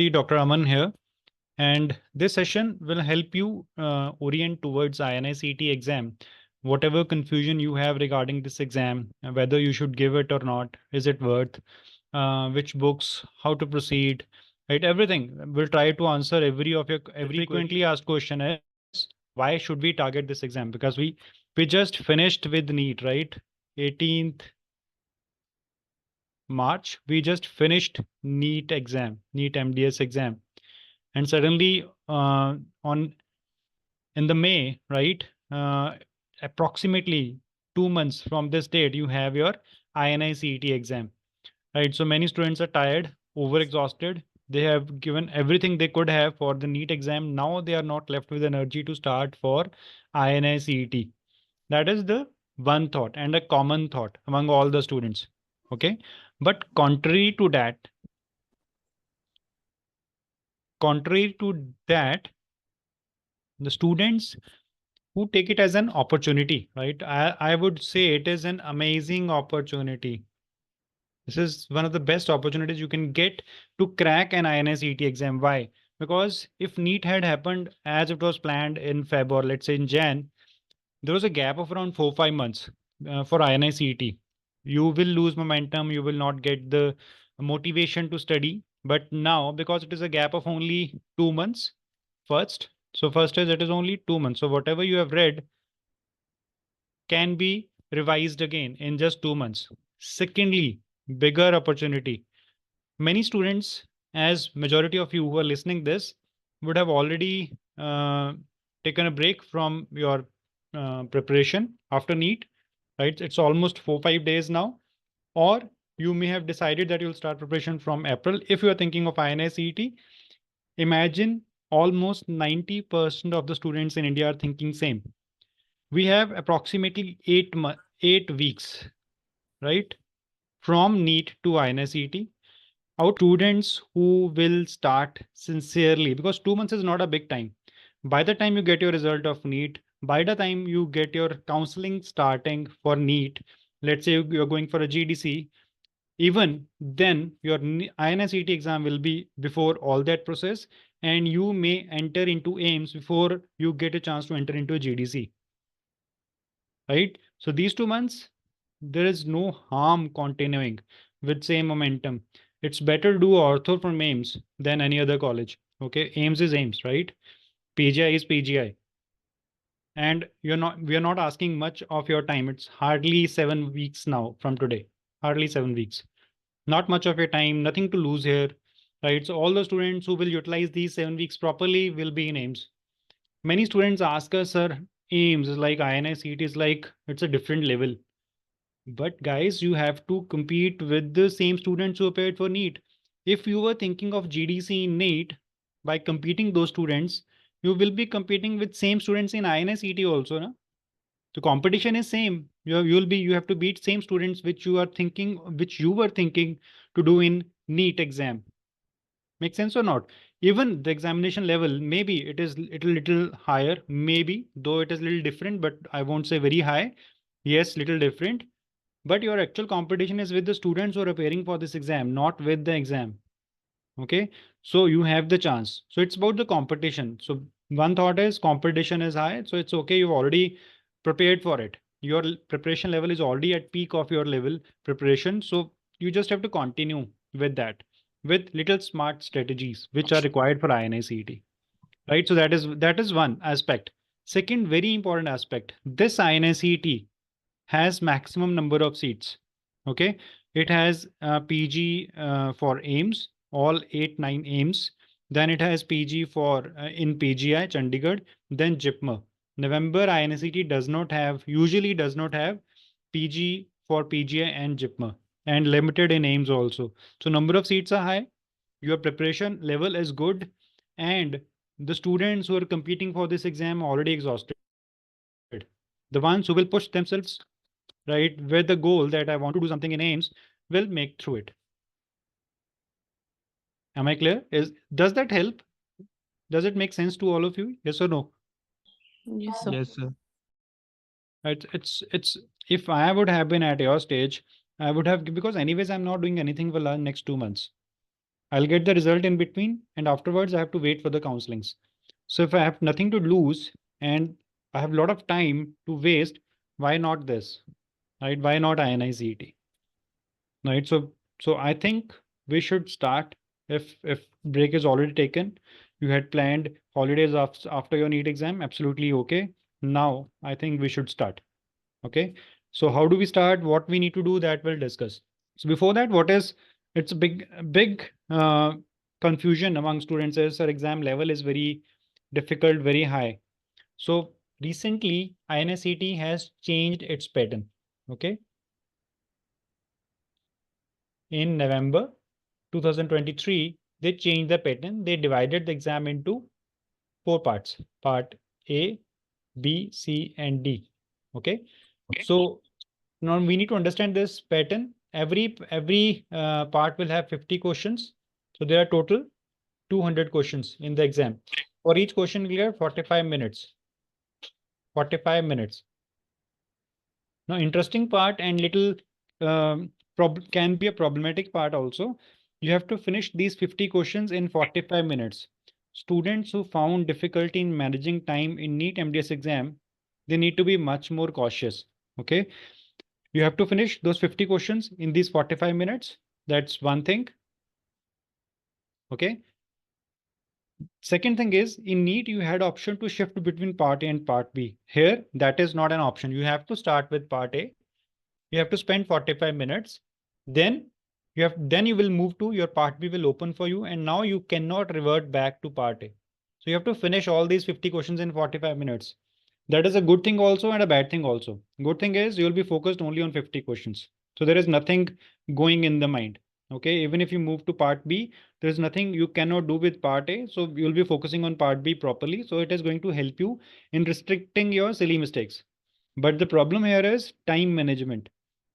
everybody, Dr. Aman here, and this session will help you orient towards INICET exam. Whatever confusion you have regarding this exam, whether you should give it or not, is it worth, which books, how to proceed, right? Everything. We'll try to answer every frequently asked question is why should we target this exam? Because we just finished with NEET, right? 18th March, we just finished NEET exam, NEET MDS exam, and suddenly on in the May, right? Approximately 2 months from this date, you have your INICET exam, right? So many students are tired, overexhausted. They have given everything they could have for the NEET exam. Now they are not left with energy to start for INICET. That is the one thought and a common thought among all the students. Okay. But contrary to that, the students who take it as an opportunity, right? I would say it is an amazing opportunity. This is one of the best opportunities you can get to crack an INICET exam. Why? Because if NEET had happened as it was planned in Feb or let's say in Jan, there was a gap of around 4-5 months for INICET. You will lose momentum. You will not get the motivation to study. But now, because it is a gap of only 2 months, first is it is only 2 months. So whatever you have read can be revised again in just 2 months. Secondly, bigger opportunity. Many students, as majority of you who are listening this, would have already taken a break from your preparation after NEET, right? It's almost 4-5 days now. Or you may have decided that you'll start preparation from April. If you are thinking of INICET, imagine almost 90% of the students in India are thinking same. We have approximately 8 weeks, right, from NEET to INICET. Our students who will start sincerely, because 2 months is not a big time. By the time you get your result of NEET, by the time you get your counseling starting for NEET, let's say you're going for a GDC, even then your INICET exam will be before all that process, and you may enter into AIIMS before you get a chance to enter into a GDC. Right? So these 2 months, there is no harm continuing with same momentum. It's better to do ortho from AIIMS than any other college. Okay, AIIMS is AIIMS, right? PGI is PGI. And we are not asking much of your time. It's hardly 7 weeks now from today. Hardly 7 weeks. Not much of your time, nothing to lose here. Right. So all the students who will utilize these 7 weeks properly will be in AIIMS. Many students ask us, sir, AIIMS is like INICET is like it's a different level. But guys, you have to compete with the same students who appeared for NEET. If you were thinking of GDC in NEET, by competing those students, you will be competing with same students in INICET also. Na? The competition is same. You have to beat same students which you were thinking to do in NEET exam. Make sense or not? Even the examination level, maybe it is little higher, maybe though it is little different, but I won't say very high. Yes, little different. But your actual competition is with the students who are appearing for this exam, not with the exam. Okay, so you have the chance. So it's about the competition. So one thought is competition is high, so it's okay. You've already prepared for it. Your preparation level is already at peak of your level preparation. So you just have to continue with that, with little smart strategies which are required for INICET. Right. So that is one aspect. Second, very important aspect. This INICET has maximum number of seats. Okay, it has PG for AIIMS, all 8-9 AIIMS. Then it has PG for in PGI Chandigarh, then JIPMER. November INICET usually does not have PG for PGI and JIPMER, and limited in AIIMS also. So number of seats are high, your preparation level is good, and the students who are competing for this exam are already exhausted. The ones who will push themselves right with the goal that I want to do something in AIIMS will make through it. Am I clear? Does that help? Does it make sense to all of you? Yes or no? Yes, sir. Yes, sir. It's if I would have been at your stage, I would have, because anyways I'm not doing anything for the next 2 months. I'll get the result in between, and afterwards I have to wait for the counselings. So if I have nothing to lose and I have a lot of time to waste, why not this? Right? Why not INICET? Right. So I think we should start if break is already taken. You had planned holidays after your NEET exam, absolutely okay. Now I think we should start. Okay. So how do we start? What we need to do, that we'll discuss. So before that, it's a big confusion among students is our exam level is very difficult, very high. So recently INSET has changed its pattern. Okay. In November 2023, they changed the pattern. They divided the exam into four parts: part A, B, C, and D. Okay. So now we need to understand this pattern. Every part will have 50 questions. So there are total 200 questions in the exam. For each question, we have 45 minutes. 45 minutes. Now, interesting part and little can be a problematic part also. You have to finish these 50 questions in 45 minutes. Students who found difficulty in managing time in NEET MDS exam, they need to be much more cautious. Okay. You have to finish those 50 questions in these 45 minutes. That's one thing. Okay. Second thing is in NEET, you had option to shift between part A and part B. Here, that is not an option. You have to start with part A. You have to spend 45 minutes. Then then you will move to your part B will open for you. And now you cannot revert back to part A. So you have to finish all these 50 questions in 45 minutes. That is a good thing also and a bad thing also. Good thing is you'll be focused only on 50 questions. So there is nothing going in the mind. Okay. Even if you move to part B, there is nothing you cannot do with part A. So you'll be focusing on part B properly. So it is going to help you in restricting your silly mistakes. But the problem here is time management.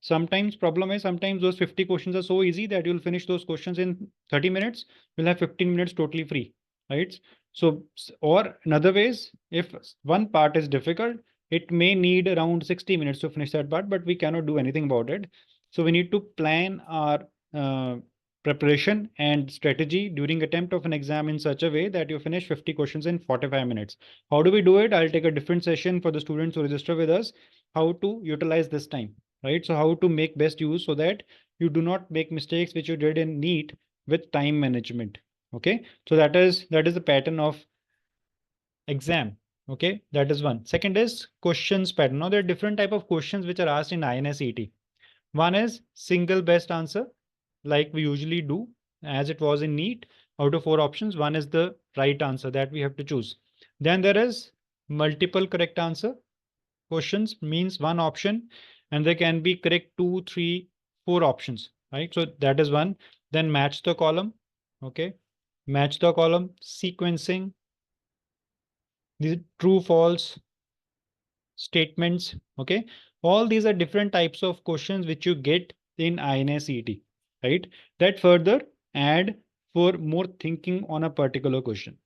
Sometimes those 50 questions are so easy that you'll finish those questions in 30 minutes. You'll have 15 minutes totally free, right? So, or another ways, if one part is difficult, it may need around 60 minutes to finish that part, but we cannot do anything about it. So we need to plan our preparation and strategy during attempt of an exam in such a way that you finish 50 questions in 45 minutes. How do we do it? I'll take a different session for the students who register with us, how to utilize this time, right? So how to make best use so that you do not make mistakes which you did in NEET with time management. Okay. So that is the pattern of exam. Okay. That is one. Second is questions pattern. Now there are different type of questions which are asked in INSET. One is single best answer, like we usually do, as it was in NEET. Out of four options, one is the right answer that we have to choose. Then there is multiple correct answer questions, means one option, and there can be correct two, three, four options, right? So that is one. Then match the column. Okay. Match the column, sequencing, these true, false statements. Okay. All these are different types of questions which you get in INSET, right? That further add for more thinking on a particular question.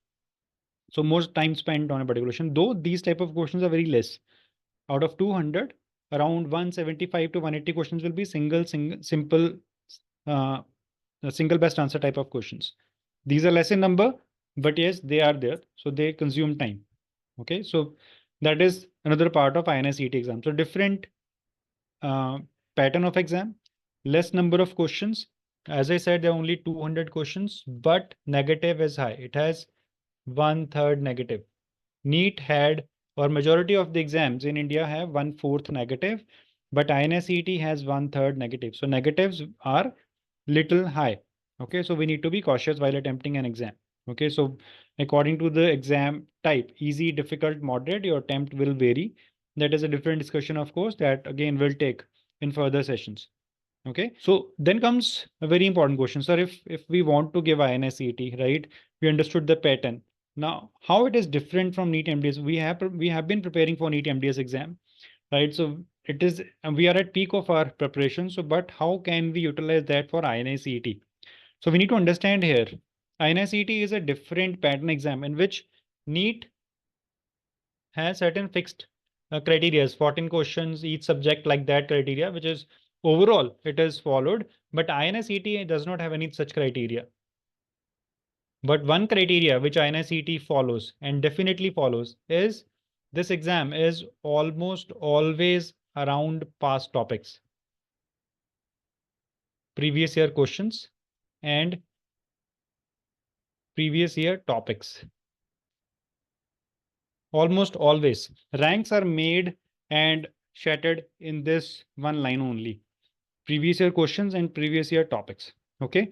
So more time spent on a particular question, though these type of questions are very less. Out of 200, around 175 to 180 questions will be simple, uh, single best answer type of questions. These are less in number, but yes, they are there. So they consume time. Okay. So that is another part of INSET exam. So different uh, pattern of exam, less number of questions. As I said, there are only 200 questions, but negative is high. It has 1/3 negative. NEET had, or majority of the exams in India have 1/4 negative, but INSET has 1/3 negative. So negatives are little high. Okay, so we need to be cautious while attempting an exam. Okay, so according to the exam type, easy, difficult, moderate, your attempt will vary. That is a different discussion, of course, that again we'll take in further sessions. Okay, so then comes a very important question, sir. If we want to give INSET, right? We understood the pattern. Now, how it is different from NEET MDS? We have been preparing for NEET MDS exam, right? So it is we are at peak of our preparation. So, but how can we utilize that for INSET? So we need to understand here, INSET is a different pattern exam in which NEET has certain fixed criteria, 14 questions each subject, like that criteria, which is overall it is followed, but INSET does not have any such criteria. But one criteria which INSET follows and definitely follows is this exam is almost always around past topics, previous year questions and previous year topics. Almost always. Ranks are made and shattered in this one line only. Previous year questions and previous year topics. Okay.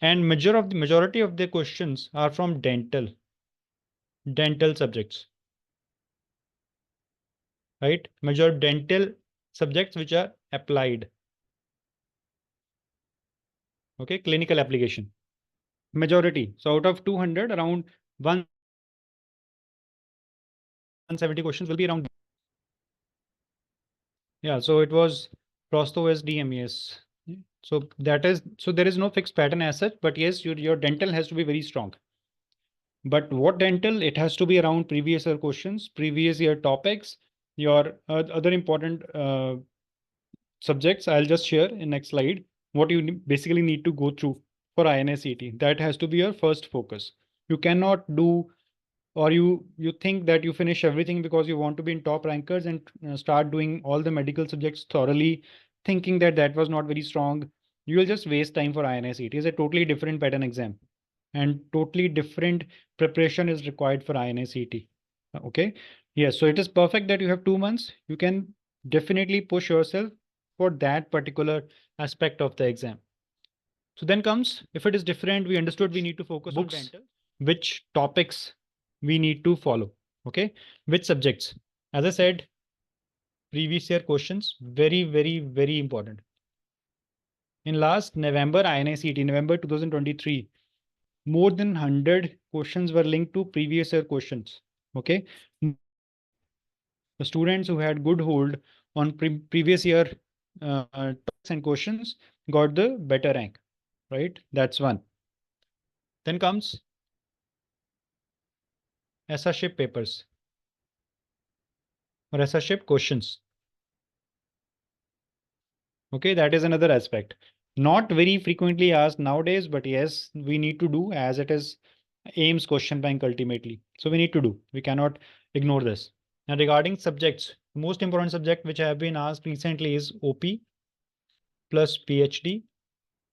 And majority of the questions are from dental subjects. Right? Major dental subjects which are applied. Okay, clinical application. Majority. So out of 200, around 170 questions will be around. Yeah, so it was Prosto SDM, yes. So that is, so there is no fixed pattern as such, but yes, your dental has to be very strong. But what dental? It has to be around previous year questions, previous year topics, your other important subjects. I'll just share in next slide what you basically need to go through for INSET. That has to be your first focus. You cannot do, or you think that you finish everything because you want to be in top rankers and start doing all the medical subjects thoroughly, thinking that that was not very strong. You will just waste time for INSET. It is a totally different pattern exam and totally different preparation is required for INSET. Okay. Yes. So it is perfect that you have 2 months. You can definitely push yourself for that particular aspect of the exam. So then comes, if it is different, we understood we need to focus books, on dental, which topics we need to follow. Okay. Which subjects? As I said, previous year questions, very, very, very important. In last November, INSET, November 2023, more than 100 questions were linked to previous year questions. Okay. The students who had good hold on previous year topics and questions got the better rank, right? That's one. Then comes essayship papers or essayship questions. Okay, that is another aspect. Not very frequently asked nowadays, but yes, we need to do as it is AIMS question bank ultimately. So we need to do. We cannot ignore this. Now regarding subjects, most important subject which have been asked recently is OP plus PhD.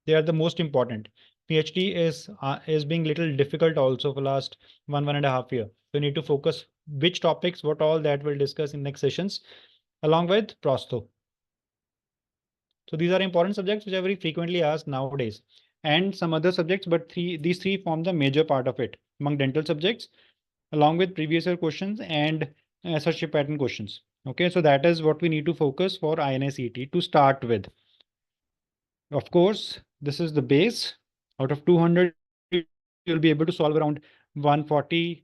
They are the most important. PhD is being little difficult also for last 1.5 year. So you need to focus which topics, what all that we'll discuss in next sessions, along with Prosto. So these are important subjects which are very frequently asked nowadays, and some other subjects, but these three form the major part of it among dental subjects, along with previous year questions and essayship pattern questions. Okay, so that is what we need to focus for INSET to start with. Of course, this is the base. Out of 200, you'll be able to solve around 140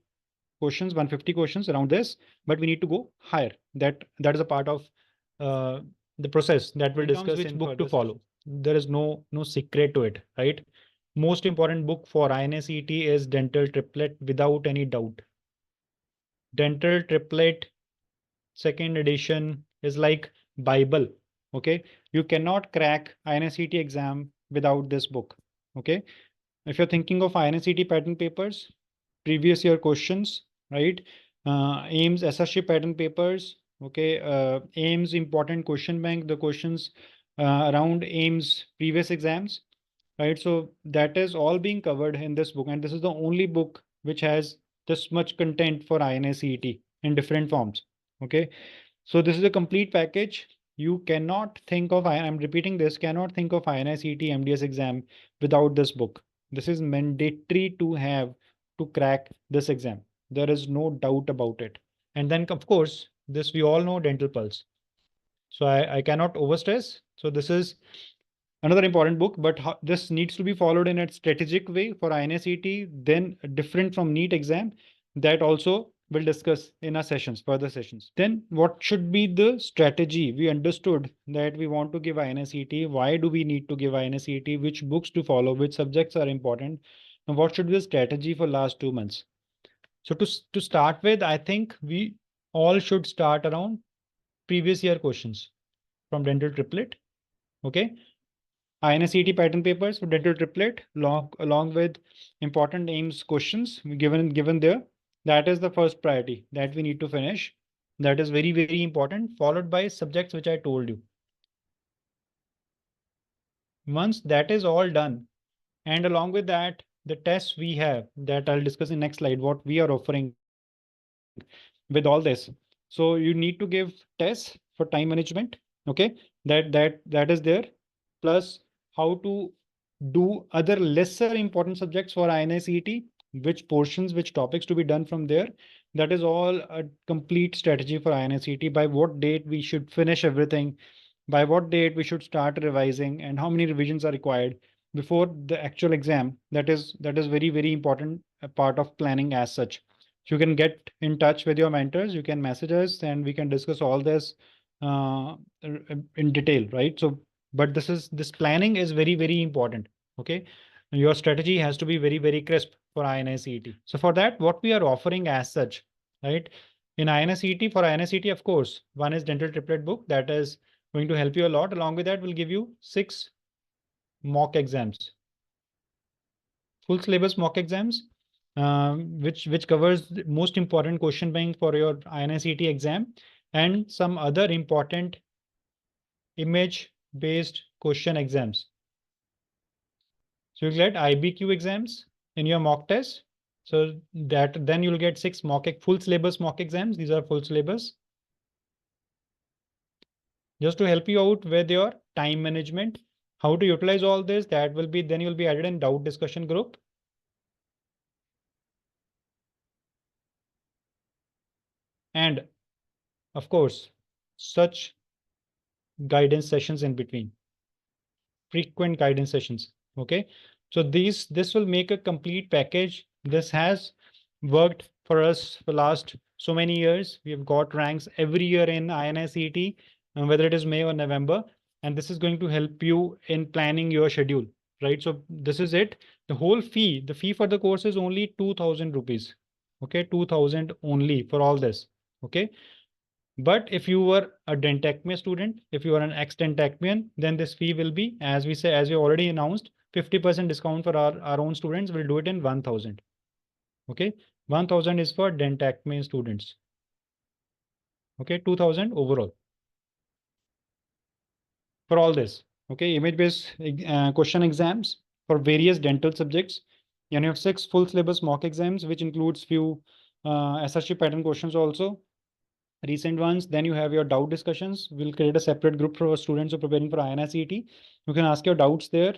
questions, 150 questions around this, but we need to go higher. That is a part of the process that we'll discuss which book to follow. There is no secret to it, right? Most important book for INSET is Dental Triplet without any doubt. Dental Triplet second edition is like Bible. Okay, you cannot crack INSET exam without this book. Okay, if you're thinking of INSET pattern papers, previous year questions, right? AIMS essayship pattern papers. Okay, AIMS important question bank, the questions around AIMS previous exams, right? So that is all being covered in this book, and this is the only book which has this much content for INSET in different forms. Okay, so this is a complete package. You cannot think of, I'm repeating this, cannot think of INSET MDS exam without this book. This is mandatory to have to crack this exam. There is no doubt about it. And then of course, this we all know Dental Pulse. So I cannot overstress. So this is another important book, but this needs to be followed in a strategic way for INSET, then different from NEET exam. That also we'll discuss in our sessions, further sessions. Then what should be the strategy? We understood that we want to give INSET. Why do we need to give INSET? Which books to follow? Which subjects are important? And what should be the strategy for last 2 months? So to start with, I think we all should start around previous year questions from Dental Triplet. Okay. INSET pattern papers for dental triplet along with important AIMS questions given there. That is the first priority that we need to finish. That is very, very important, followed by subjects which I told you. Once that is all done, and along with that, the tests we have that I'll discuss in next slide, what we are offering with all this. So you need to give tests for time management. Okay, that is there. Plus how to do other lesser important subjects for INSET, which portions, which topics to be done from there. That is all a complete strategy for INSET. By what date we should finish everything, by what date we should start revising, and how many revisions are required before the actual exam. That is very, very important part of planning as such. You can get in touch with your mentors, you can message us, and we can discuss all this in detail, right? So, but this planning is very, very important. Okay, your strategy has to be very, very crisp for INSET. So for that, what we are offering as such, right? In INSET, for INSET, of course, one is dental triplet book that is going to help you a lot. Along with that, we'll give you 6 mock exams, full syllabus mock exams, which covers the most important question bank for your INSET exam and some other important image-based question exams. So you'll get IBQ exams in your mock test. So that then you'll get 6 full syllabus mock exams. These are full syllabus. Just to help you out with your time management, how to utilize all this, that will be, then you'll be added in doubt discussion group. And of course, such guidance sessions in between, frequent guidance sessions. Okay. So this will make a complete package. This has worked for us for last so many years. We have got ranks every year in INSET, whether it is May or November. And this is going to help you in planning your schedule, right? So this is it. The whole fee, the fee for the course is only 2,000 rupees. Okay, 2,000 only for all this. Okay. But if you were a Dentechmia student, if you are an ex-Dentechmian, then this fee will be, as we say, as we already announced, 50% discount for our own students. We'll do it in 1,000. Okay, 1,000 is for Dentechmian students. Okay, 2,000 overall for all this. Okay, image-based question exams for various dental subjects. And you have 6 full syllabus mock exams, which includes few SSG pattern questions also, recent ones. Then you have your doubt discussions. We'll create a separate group for students who are preparing for INSET. You can ask your doubts there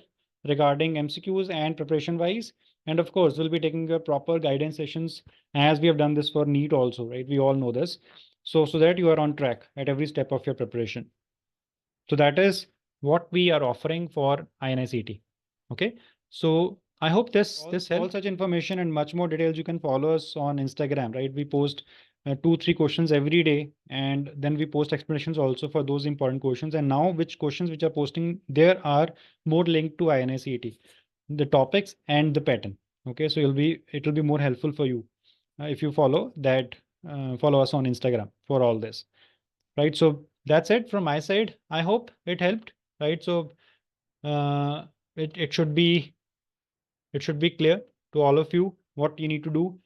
regarding MCQs and preparation wise. And of course, we'll be taking a proper guidance sessions as we have done this for NEET also, right? We all know this. So that you are on track at every step of your preparation. So that is what we are offering for INSET. Okay. So I hope this helps. All such information and much more details you can follow us on Instagram, right? We post 2-3 questions every day, and then we post explanations also for those important questions. And now which questions which are posting there are more linked to INSET, the topics and the pattern. Okay, so it will be more helpful for you if you follow that, follow us on Instagram for all this, right? So that's it from my side. I hope it helped, right? So it should be clear to all of you what you need to do